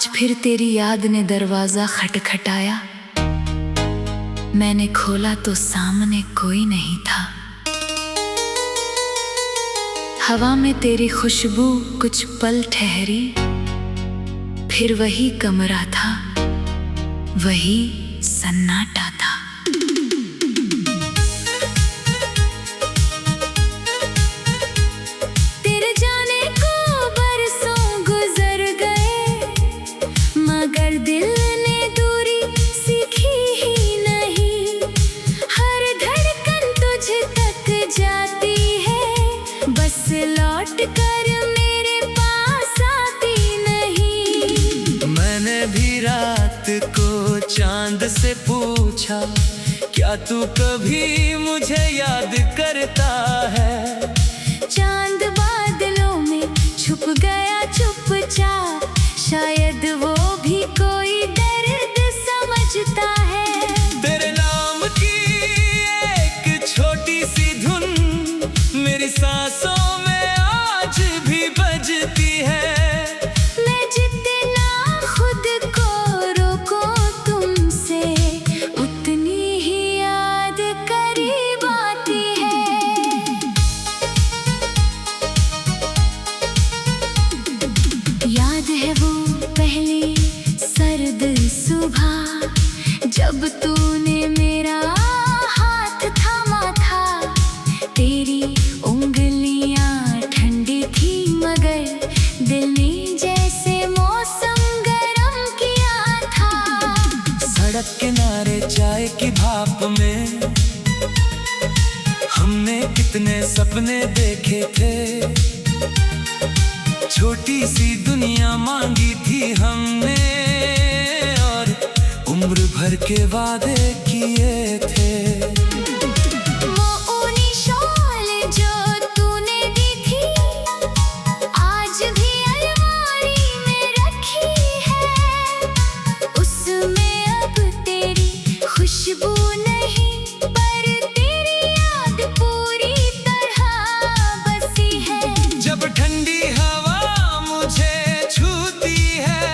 आज फिर तेरी याद ने दरवाजा खटखटाया। मैंने खोला तो सामने कोई नहीं था। हवा में तेरी खुशबू कुछ पल ठहरी, फिर वही कमरा था, वही सन्नाटा था। तेरे जाने को बरसों गुजर गए, मगर दिल ने दूरी सीखी ही नहीं। हर धड़कन तुझ तक जाती है, बस लौट कर मेरे पास आती नहीं। मैंने भी रात को चांद से पूछा, क्या तू कभी मुझे याद करता है? चांद बादलों में छुप गया चुपचाप, शायद वो भी कोई दर्द समझता है। तेरे नाम की एक छोटी सी धुन मेरी सांसों में आज भी बजती है। मैं जितना खुद को रोकूं तुमसे, उतनी ही याद करीब आती है। याद है वो पहली सर्द सुबह, जब तूने मेरा हाथ थामा था। तेरी उंगलियां ठंडी थी, मगर दिल ने जैसे मौसम गरम किया था। सड़क किनारे चाय की भाप में हमने कितने सपने देखे थे। छोटी सी दुनिया मांगी थी हमने, और उम्र भर के वादे किए थे। वो ऊनी शॉल जो तूने दी थी, आज भी अलमारी में रखी है। उसमें अब तेरी खुशबू नहीं, पर तेरी याद पूरी तरह बसी है। जब ठंडी हवा मुझे छूती है,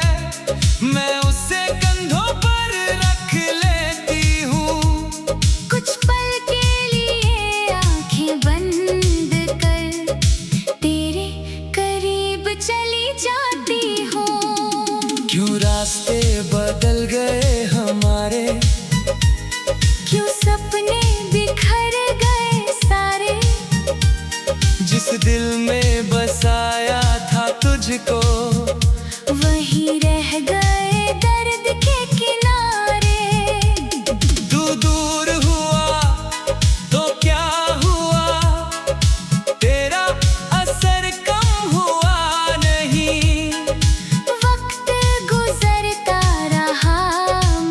मैं उसे कंधों पर रख लेती हूँ। कुछ पल के लिए आंखें बंद कर तेरे करीब चली जाती हूँ। क्यों रास्ते बदल गए हमारे, क्यों सपने बिखर गए सारे। जिस दिल में बसाया था तुझको, वही रह गए दर्द के किनारे। तू दूर हुआ तो क्या हुआ, तेरा असर कम हुआ नहीं। वक्त गुजरता रहा,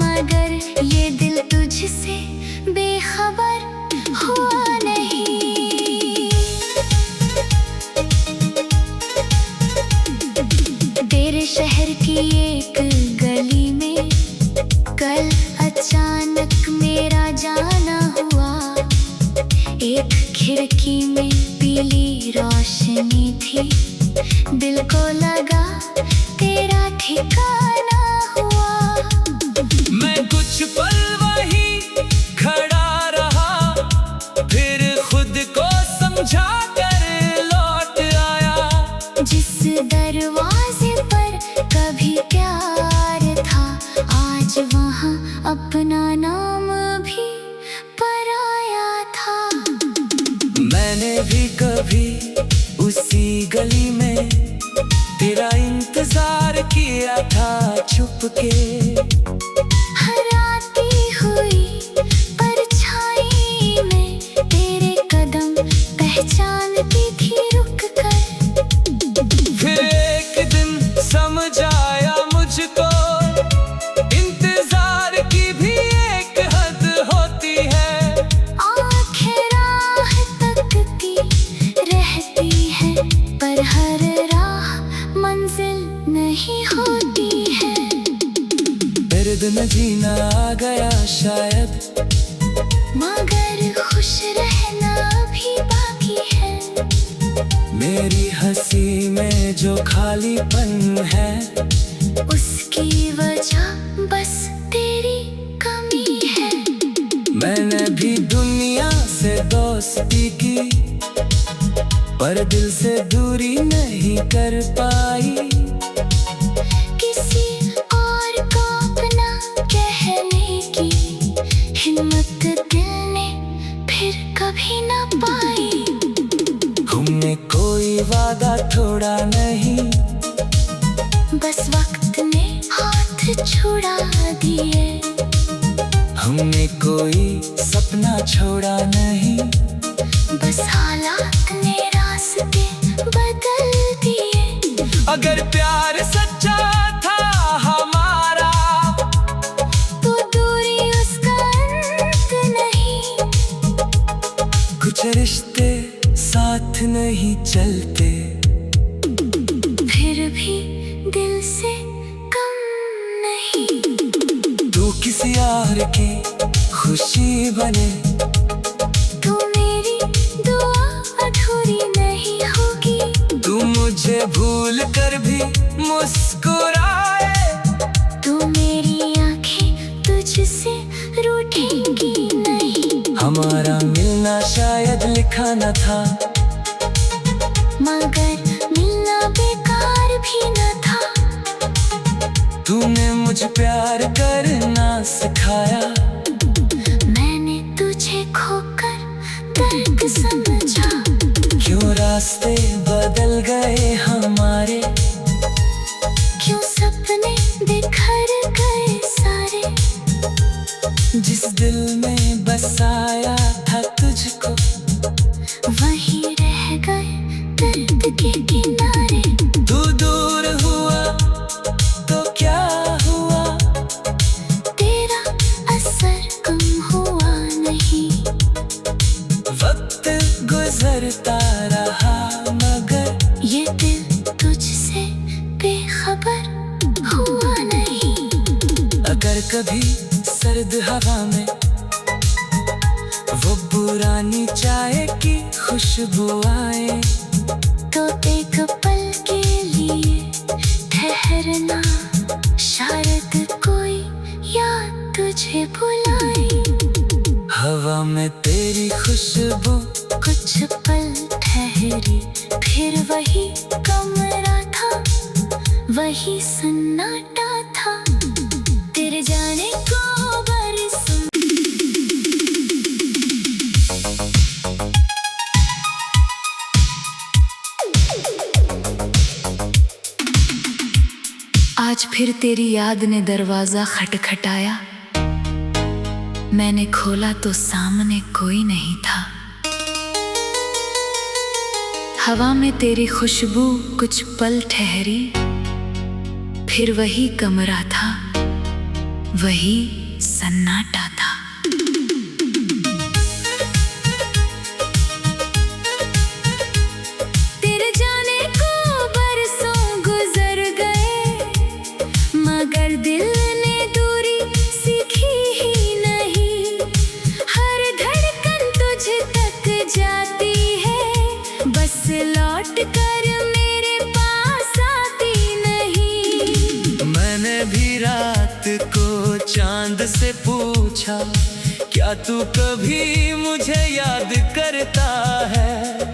मगर ये दिल तुझसे बेखबर हुआ नहीं। तेरे शहर की एक गली में कल अचानक मेरा जाना हुआ। एक खिड़की में पीली रोशनी थी, दिल को लगा तेरा ठिकाना हुआ। मैं कुछ पल वहीं खड़ा रहा, फिर खुद को समझा कर लौट आया। जिस दरवाजे पर कभी प्यार था, आज वहाँ अपना नाम भी पराया था। मैंने भी कभी उसी गली में तेरा इंतजार किया था छुपके। हर आती हुई परछाई में तेरे कदम पहचानती थी रुक कर। फिर एक दिन समझ आया मुझको, इंतजार की भी एक हद होती है। आंखें राह तकती रहती है, पर हर राह मंजिल नहीं होती है। दर्द न जीना आ गया शायद, मगर खुश रहना भी बाकी है। मेरी हंसी में जो खालीपन है, उसके इसकी वजह बस तेरी कमी है। मैंने भी दुनिया से दोस्ती की, पर दिल से दूरी नहीं कर पाई। किसी और को अपना कहने की हिम्मत दिल ने फिर कभी ना पाई। हमने कोई वादा तोड़ा नहीं, बस वक्त ने हाथ छुड़ा दिए। हमने कोई सपना छोड़ा नहीं, बस हालात ने रास्ते बदल दिए। अगर प्यार सच्चा था हमारा, तो दूरी उसका अंत नहीं। कुछ रिश्ते साथ नहीं चलते, फिर भी दिल से कम नहीं। तू किसी और की खुशी बने, तू मेरी दुआ अधूरी नहीं होगी। तू मुझे भूल कर भी मुस्कुराए, तू मेरी आंखें तुझसे रूठेंगी नहीं। हमारा मिलना शायद लिखा न था, मगर मिलना बेकार भी न था। तूने मुझे प्यार करना सिखाया, मैंने तुझे खोकर दर्द समझा। क्यों रास्ते बदल गए हमारे, क्यों सपने बिखर गए सारे। जिस दिल में बसाया था तुझको, वहीं रह गए दर्द के किनारे। तू दूर हुआ तो क्या हुआ, तेरा असर कम हुआ नहीं। वक्त गुजरता रहा मगर ये दिल तुझसे बेखबर हुआ नहीं। अगर कभी सर्द हवा में वो पुरानी चाय की खुशबू आए, तो एक पल के लिए ठहरना, शायद कोई याद तुझे बुलाए। हवा में तेरी खुशबू कुछ पल ठहरी, फिर वही कमरा था, वही सन्नाटा था। तेरे जाने को बरसों आज फिर तेरी याद ने दरवाजा खटखटाया। मैंने खोला तो सामने कोई नहीं था। हवा में तेरी खुशबू कुछ पल ठहरी, फिर वही कमरा था, वही सन्नाटा था। तेरे जाने को बरसों गुजर गए, मगर दिल ने दूरी सीखी ही नहीं। हर धड़कन तुझ तक जाती है, बस लौट कर मेरे पास आती नहीं। मैंने भी रात को चांद से पूछा, क्या तू कभी मुझे याद करता है।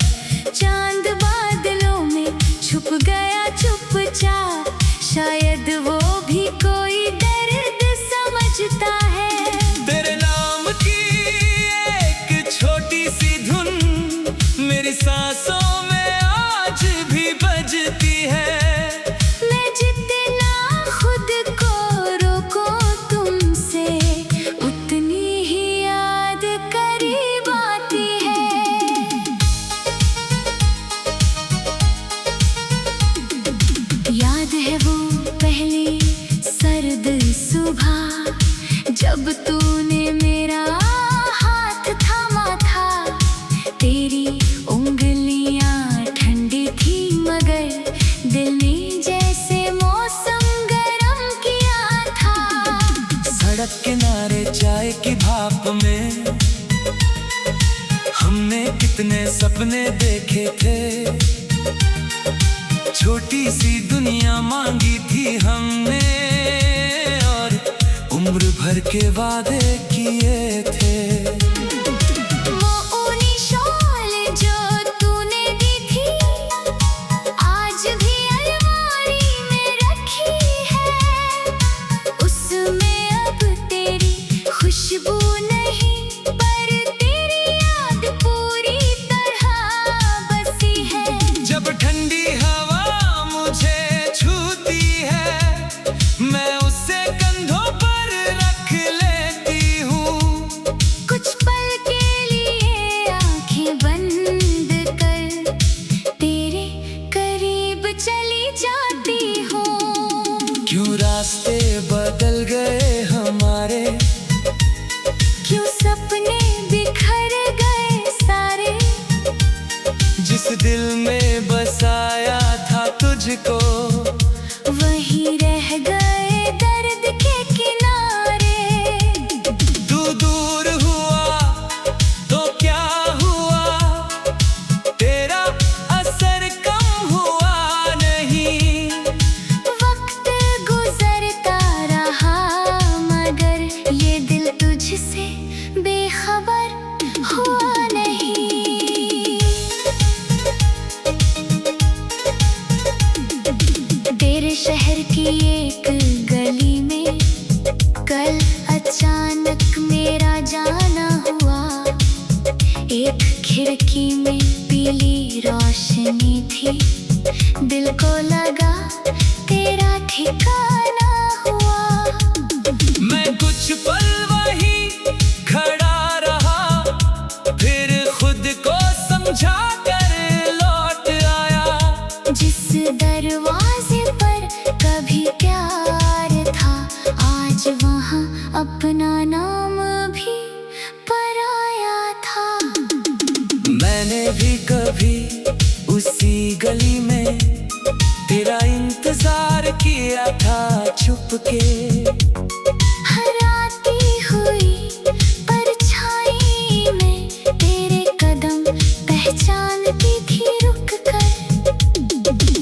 चांद बादलों में छुप गया चुपचाप, शायद वो भी कोई दर्द समझता है। तेरे नाम की एक छोटी सी धुन मेरी सांसों में आज भी बजती है। मैं जितना खुद को रोकूं तुमसे, उतनी ही याद करीब आती है। याद है वो पहली सर्द सुबह, जब तूने मेरा हाथ थामा था। तेरी उंगलियां ठंडी थी, मगर दिल ने जैसे मौसम गरम किया था। सड़क किनारे चाय की भाप में हमने कितने सपने देखे थे। छोटी सी दुनिया मांगी थी हमने, उम्र भर के वादे किए थे। वो ऊनी शॉल जो तूने दी थी आज भी अलमारी में रखी है। उसमें अब तेरी खुशबू नहीं पर तेरी याद पूरी तरह बसी है। जब ठंडी हवा मुझे छूती है मैं उसे कंधों पर रख लेती हूँ। कुछ पल के लिए आंखें बंद कर तेरे करीब चली जाती हूँ। क्यों रास्ते बदल गए हमारे, क्यों सपने बिखर गए सारे। जिस दिल में बसाया था तुझको वहीं रह गए दर्द के किनारे। तू दूर हुआ तो क्या हुआ, तेरा असर कम हुआ नहीं। वक्त गुजरता रहा मगर ये दिल तुझसे बेखबर हुआ नहीं। तेरे शहर की एक गली में कल अचानक मेरा जाना हुआ। एक खिड़की में पीली रोशनी थी, दिल को लगा तेरा ठिकाना हुआ। मैं कुछ पल वहीं खड़ा रहा फिर खुद को समझा कर लौट आया। जिस दरवाजे पर कभी प्यार था आज वहाँ अपना नाम भी पराया था। मैंने भी कभी उसी गली में तेरा इंतजार किया था छुप के। हराती हुई परछाई में तेरे कदम पहचानती थी रुक कर।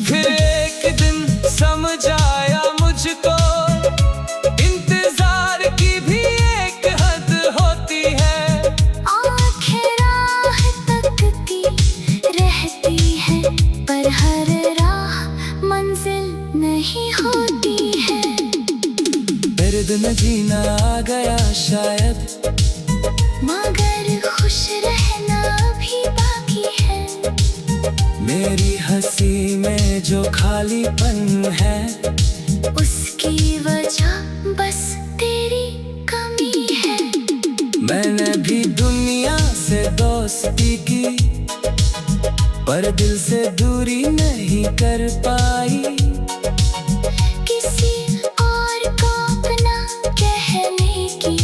फिर एक दिन समझ आया मुझको इंतजार की भी एक हद होती है। आँखें राह तकती रहती है पर हर राह मंजिल नहीं होती है। दर्द न जीना आ गया शायद मगर खुश रहना भी बाकी है। मेरी हंसी में जो खालीपन है उसकी वजह बस तेरी कमी है। मैंने भी दुनिया से दोस्ती की पर दिल से दूरी नहीं कर पाई। किसी और को अपना कहने की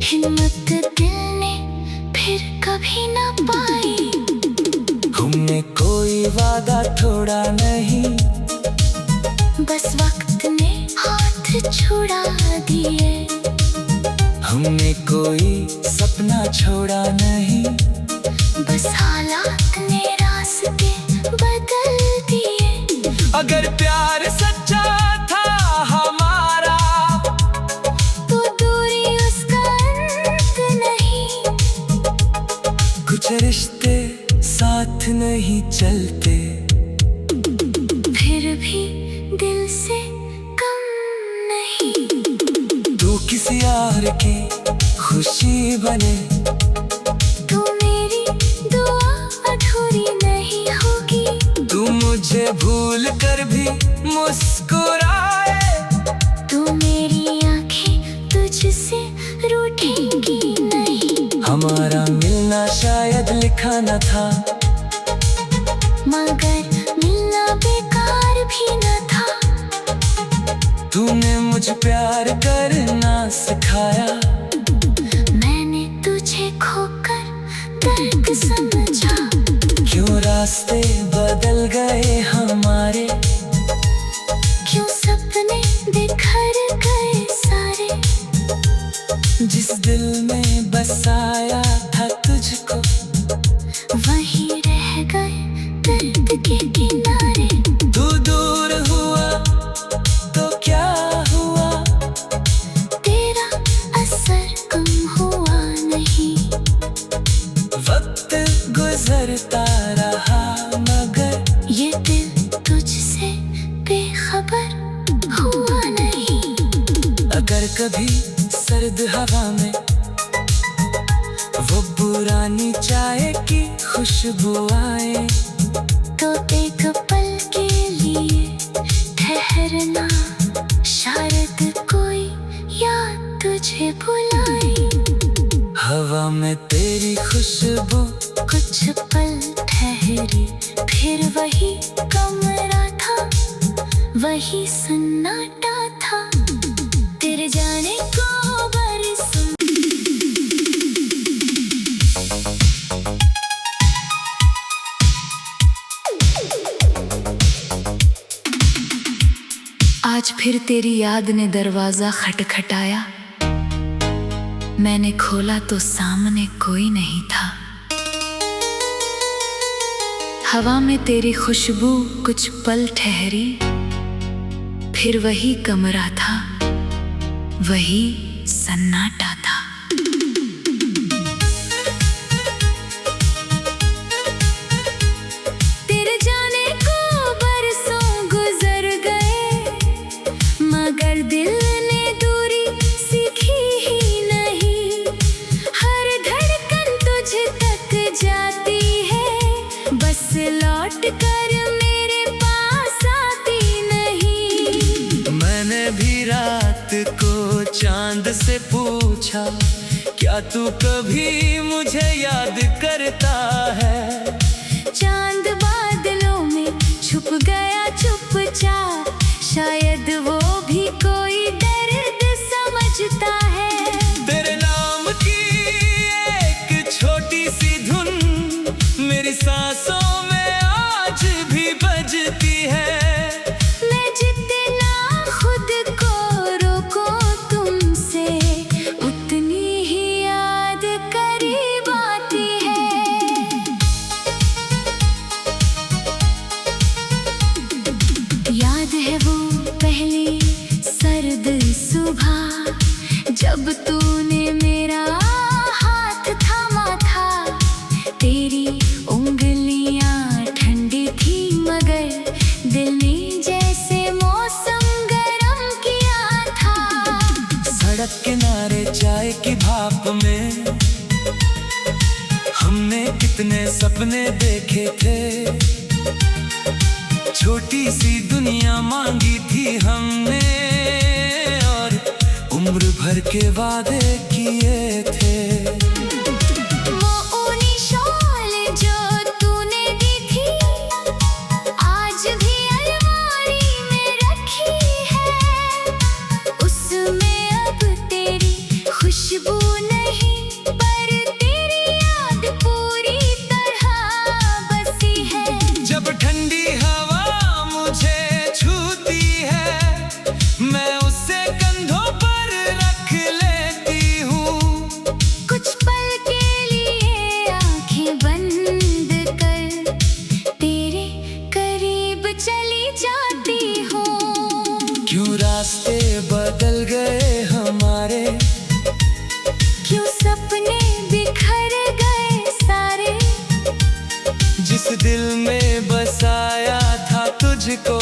हिम्मत दिल ने फिर कभी ना पाई। हमने कोई वादा तोड़ा नहीं बस वक्त ने हाथ छुड़ा दिए। हमने कोई सपना छोड़ा नहीं बस हालात ने रास्ते बदल दिए। अगर प्यार सच्चा था हमारा तो दूरी उसका अंत नहीं। कुछ रिश्ते साथ नहीं चलते फिर भी दिल से कम नहीं। तू किसी और की खुशी बने तू मेरी दुआ अधूरी नहीं होगी। तू मुझे भूल कर भी मुस्कुराए। तू मेरी आंखें तुझसे रूठेंगी नहीं। हमारा मिलना शायद लिखा न था मगर मिलना बेकार भी न था। तूने मुझे प्यार करना सिखाया। मैंने तुझे खोकर दर्द समझा। क्यों रास्ते बदल गए हमारे, क्यों सपने बिखर गए सारे। जिस दिल में बसाया था तुझको वहीं रह गए दर्द के किनारे। तू दूर हुआ तो क्या हुआ, तेरा पुरानी चाय की खुशबू आए तो एक पल के लिए ठहरना, शायद कोई याद तुझे बुलाए। हवा में तेरी खुशबू कुछ पल ठहरी, फिर वही कमरा था, वही सन्नाटा था। तेरे जाने को बरसों आज फिर तेरी याद ने दरवाजा खटखटाया। मैंने खोला तो सामने कोई नहीं था। हवा में तेरी खुशबू कुछ पल ठहरी, फिर वही कमरा था, वही सन्नाटा था। तेरे जाने को बरसों गुजर गए, मगर दिल ने दूरी सीखी ही नहीं। हर धड़कन तुझ तक जाती है, बस लौट कर मेरे पास आती नहीं। मैंने भी रात को चांद से पूछा, क्या तू कभी मुझे याद करता है? चांद बादलों में छुप गया चुपचाप, शायद वो भी कोई दर्द समझता है। तेरे नाम की एक छोटी सी धुन मेरी सांसों में आज भी बजती है। मैं जितना खुद को रोकूं तुमसे, उतनी ही याद करीब आती है। याद है वो पहली सर्द सुबह, जब तूने मेरा हाथ थामा था। तेरी उंगलियां ठंडी थी, मगर दिल ने जैसे मौसम गरम किया था। सड़क किनारे चाय की भाप में हमने कितने सपने देखे थे। छोटी सी दुनिया मांगी थी हमने, और उम्र भर के वादे किए थे। वो ऊनी शॉल जो तूने दी थी, आज भी अलमारी में रखी है। उसमें अब तेरी खुशबू नहीं, पर तेरी याद पूरी तरह बसी है। जब ठंडी हवा मुझे छूती है, मैं उसे कंधों पर रख लेती हूँ। कुछ पल के लिए आंखें बंद कर तेरे करीब चली जाती हूँ। क्यों रास्ते बदल गए हमारे, क्यों सपने बिखर गए सारे। जिस दिल में बसाया था तुझको,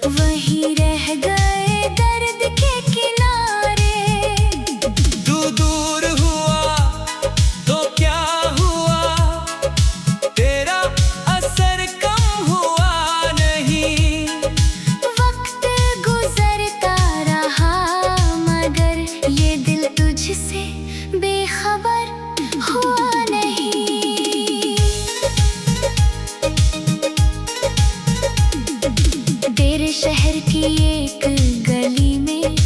वही रह गए दर्द के किनारे। तू दूर हुआ तो क्या हुआ, तेरा असर कम हुआ नहीं। वक्त गुजरता रहा, मगर ये दिल तुझसे बेखबर हुआ नहीं। तेरे शहर की एक गली में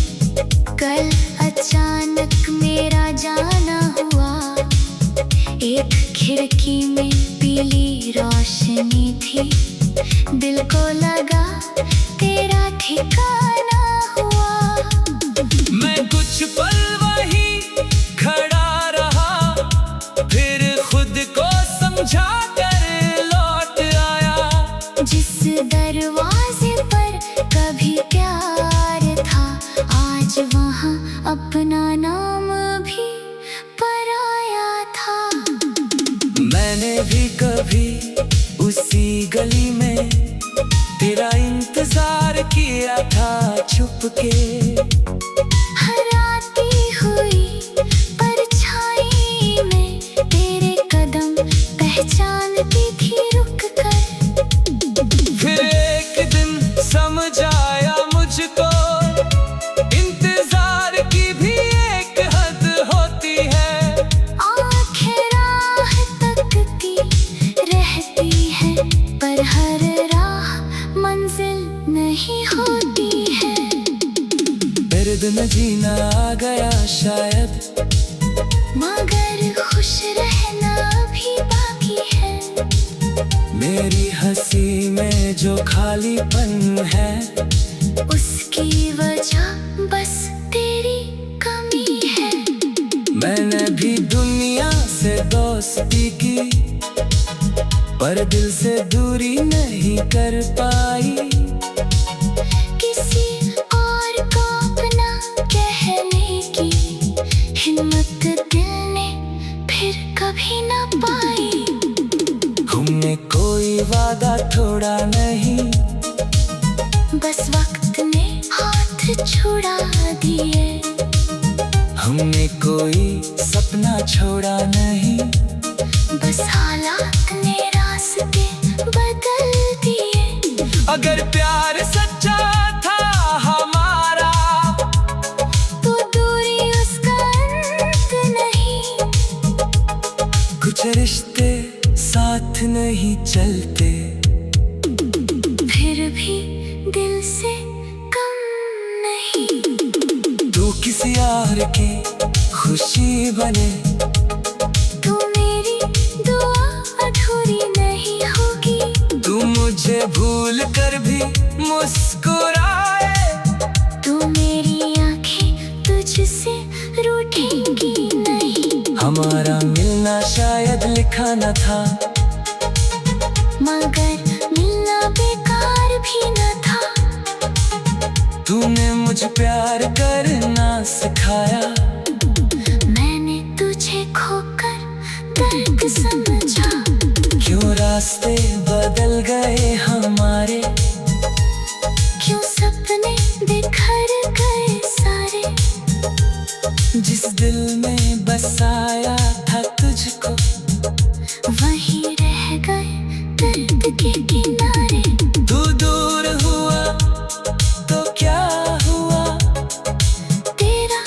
कल अचानक मेरा जाना हुआ। एक खिड़की में पीली रोशनी थी, दिल को लगा तेरा ठिकाना हुआ। मैं कुछ पल वहीं खड़ा रहा, फिर खुद को समझा कर लौट आया। जिस दरवाजे पर कभी प्यार था, आज वहाँ अपना नाम भी पराया था। मैंने भी कभी उसी गली में तेरा इंतजार किया था छुप के। हर आती हुई परछाई में तेरा खुद न जीना आ गया शायद, मगर खुश रहना भी बाकी है। मेरी हंसी में जो खालीपन है, उसकी वजह बस तेरी कमी है। मैंने भी दुनिया से दोस्ती की, पर दिल से दूरी नहीं कर पाई। किसी और को अपना कहने की हिम्मत दिल ने फिर कभी ना पाई। हमने कोई वादा तोड़ा नहीं, बस वक्त ने हाथ छुड़ा दिए। हमने कोई सपना छोड़ा नहीं, बस हालात ने रास्ते बदल दिए। अगर प्यार सच्चा था हमारा, तो दूरी उसका अंत नहीं। कुछ रिश्ते साथ नहीं चलते, फिर भी दिल से कम नहीं। तू किसी और की खुशी बने, तू मेरी दुआ अधूरी नहीं होगी। तू मुझे भूल कर भी मुस्कुराए, तू मेरी आंखें तुझसे रूठेंगी नहीं। हमारा मिलना शायद लिखा न था, मगर मिलना बेकार भी न था। तूने मुझे प्यार करना सिखाया, मैंने तुझे खोकर दर्द समझा। क्यों रास्ते बदल गए हमारे, क्यों सपने बिखर गए सारे। जिस दिल में बसाया था तुझको, वहीं रह गए दर्द के किनारे। तू दूर हुआ तो क्या हुआ, तेरा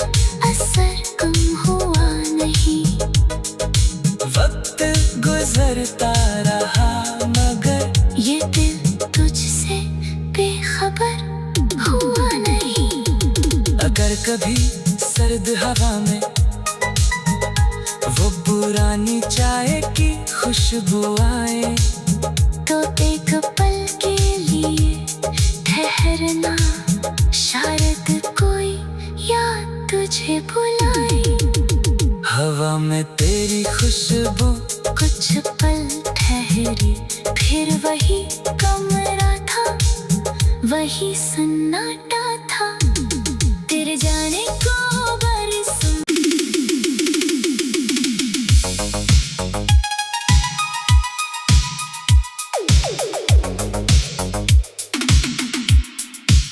असर कम हुआ नहीं। वक्त गुजरता रहा मगर ये दिल तुझसे बेखबर हुआ नहीं। अगर कभी सर्द हवा में वो पुरानी चाय की खुशबू आए, तो एक पल के लिए ठहरना, शायद कोई याद तुझे बुलाए। हवा में तेरी खुशबू, कुछ पल ठहरी, फिर वही कमरा था, वही सन्नाटा था। तेरे जाने को बरसों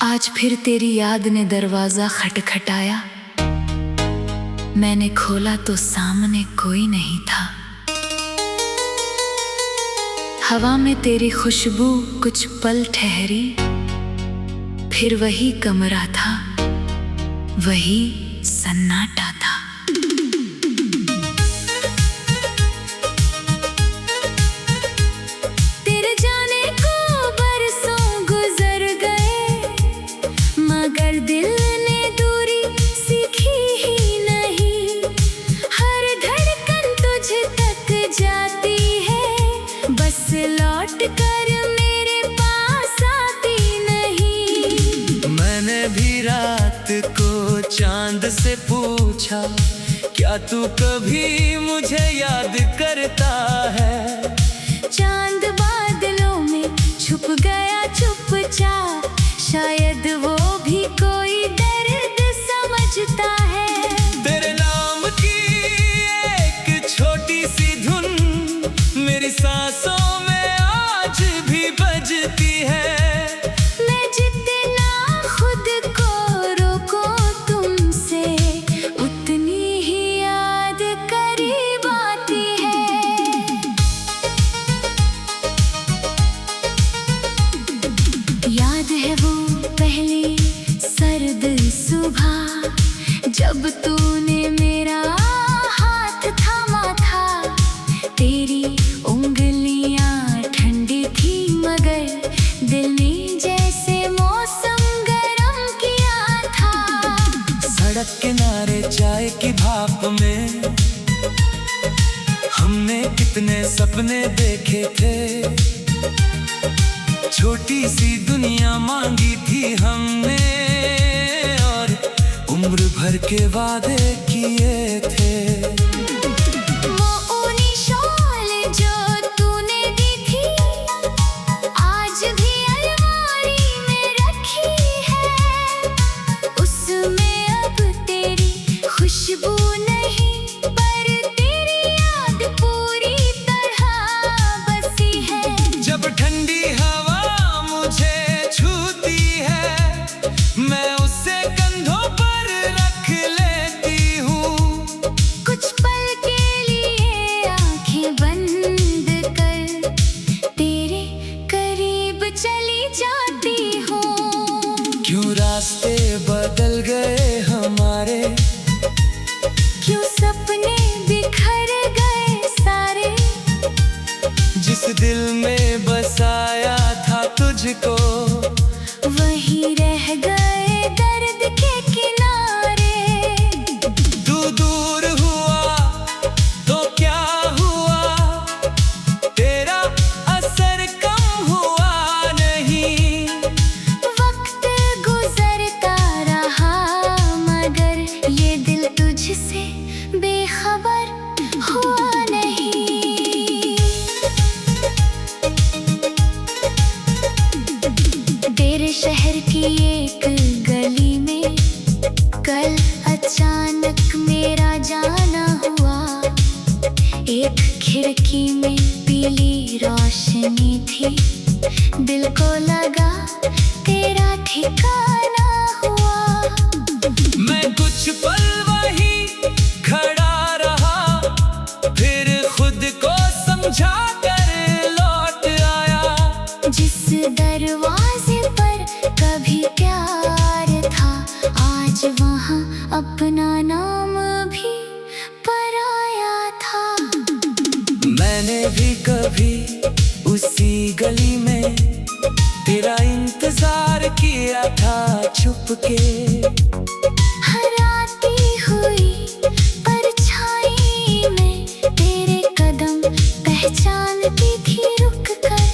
आज फिर तेरी याद ने दरवाजा खटखटाया। मैंने खोला तो सामने कोई नहीं था। हवा में तेरी खुशबू कुछ पल ठहरी, फिर वही कमरा था, वही सन्नाटा था। तेरे जाने को बरसों गुजर गए, मगर दिल ने दूरी सीखी ही नहीं। हर धड़कन तुझ तक जाती है, बस लौट कर मेरे पास आती नहीं। मैंने भी रात को चांद से पूछा, क्या तू कभी मुझे याद करता है। चांद बादलों में छुप गया चुपचाप, शायद वो भी कोई दर्द समझता है। तेरे नाम की एक छोटी सी धुन मेरी सांसों में आज भी बजती है। मैं जितना खुद को रोकूं तुमसे, उतनी ही याद करीब आती है। हमने कितने सपने देखे थे, छोटी सी दुनिया मांगी थी हमने और उम्र भर के वादे किए थे। खुशबू नहीं पर तेरी याद पूरी तरह बसी है। जब ठंडी हवा मुझे छूती है, मैं उसे कंधों पर रख लेती हूँ। कुछ पल के लिए आंखें बंद कर तेरे करीब चली जाती हूँ। क्यों रास्ते बदल गए हमारे, क्यों सपने बिखर गए सारे। जिस दिल में बसाया था तुझको, वही रह गए दर्द के किनारे। तू दूर हुआ तो क्या हुआ, तेरा असर कम हुआ नहीं। वक्त गुजरता रहा मगर ये दिल तुझसे बेखबर हुआ नहीं। तेरे शहर की एक गली में कल अचानक मेरा जाना हुआ। एक खिड़की में पीली रोशनी थी, दिल को लगा तेरा ठिकाना हुआ। मैं कुछ पल वहीं खड़ा रहा, फिर खुद को समझा कर लौट आया। जिस दरवाजे पर कभी प्यार था, आज वहाँ अपना नाम भी पराया था। मैंने भी कभी उसी गली में तेरा इंतजार किया था छुप के। हराती हुई परछाई में तेरे कदम पहचानती थी रुक कर।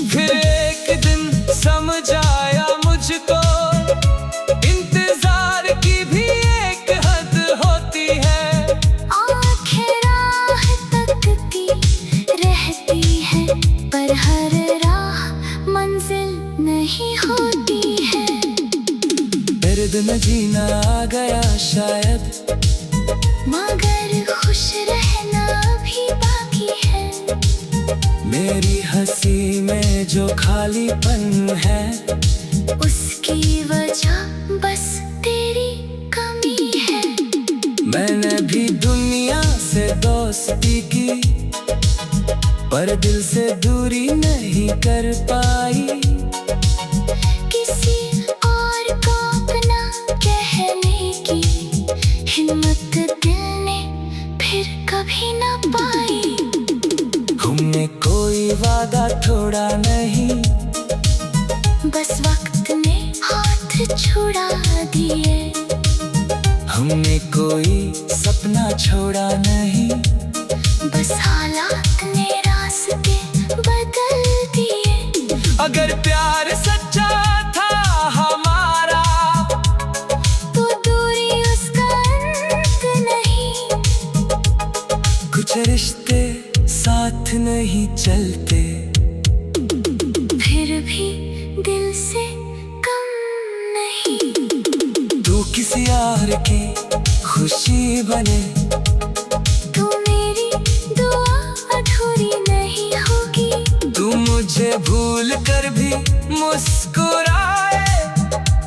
फिर एक दिन समझ आया मुझको, इंतजार की भी एक हद होती है। आंखें राह तकती रहती है पर हर राह मंजिल नहीं होती है। दर्द न जीना आ गया शायद, मगर खुश रहना भी बाकी है। मेरी हंसी में जो खालीपन है, उसकी वजह बस तेरी कमी है। मैंने भी दुनिया से दोस्ती की, पर दिल से दूरी नहीं कर पाई। किसी और को अपना कहने की हिम्मत दिल ने फिर कभी न पाई। हमने कोई वादा तोड़ा नहीं, बस वक्त ने हाथ छुड़ा दिए। हमने कोई सपना छोड़ा नहीं, बस हालात ने रास्ते बदल दिए। अगर प्यार सच्चा था हमारा, तो दूरी उसका अंत नहीं। कुछ रिश्ते साथ नहीं चलते, फिर भी दिल से कम नहीं। तू किसी और की खुशी बने, तू मेरी दुआ अधूरी नहीं होगी। तू मुझे भूल कर भी मुस्कुराए,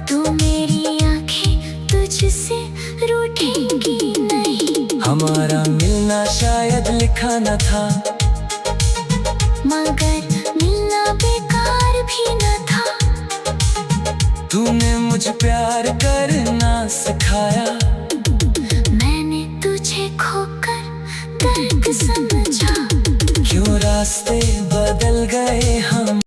तू मेरी आंखें तुझसे रूठेंगी नहीं। हमारा मिलना शायद लिखा न था, मगर मिलना बेकार भी न था। तूने मुझे प्यार करना सिखाया, मैंने तुझे खोकर दर्द समझा। क्यों रास्ते बदल गए हम।